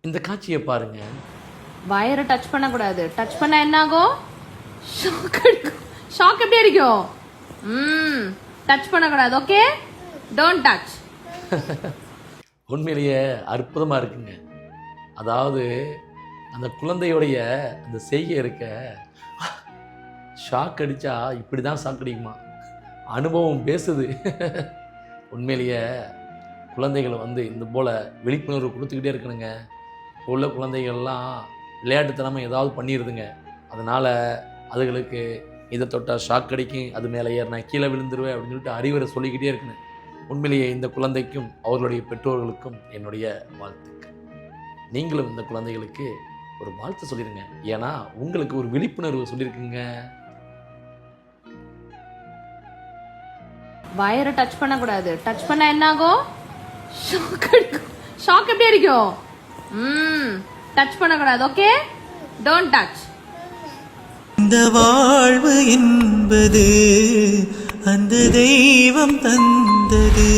இந்த காட்சியை பாருங்க. வயரை டச் பண்ணக்கூடாது. டச் பண்ணா என்ன ஆகும்? ஷாக் அடிக்கும். ஷாக் எப்படி அடிக்கும்? டச் பண்ணக்கூடாது. Okay, don't touch. உண்மையிலேயே அற்புதமாக இருக்குங்க. அதாவது அந்த குழந்தையுடைய அந்த செய்கை இருக்க, ஷாக் அடித்தா இப்படி தான் ஷாக் அடிக்குமா? அனுபவம் பேசுது. உண்மையிலேயே குழந்தைகளை இந்த போல் விழிப்புணர்வு கொடுத்துக்கிட்டே இருக்கணுங்க. இப்போ உள்ள குழந்தைகள்லாம் விளையாட்டுத்தனமாக ஏதாவது பண்ணிடுதுங்க. அதனால் அதுகளுக்கு இதை தொட்டால் ஷாக் அடிக்கும், அது மேலே ஏறினா கீழே விழுந்துருவேன் அப்படின்னு சொல்லிட்டு அறிவுரை சொல்லிக்கிட்டே இருக்கணும். உண்மையிலேயே இந்த குழந்தைக்கும் அவர்களுடைய பெற்றோர்களுக்கும் என்னுடைய வாழ்த்துக்கள். நீங்களும் இந்த குழந்தைகளுக்கு ஒரு வாழ்த்து சொல்லிடுங்க. ஏன்னா உங்களுக்கு ஒரு விழிப்புணர்வு சொல்லியிருக்குங்க. வயரை டச் பண்ணக்கூடாது. டச் பண்ணா என்ன ஆகும்? ஷாக் அடிக்கும். ஷாக் எப்படி அடிக்கும்? டச் பண்ணக்கூடாது. Okay, don't touch. இந்த வாழ்வு என்பது அந்த தெய்வம் தந்தது.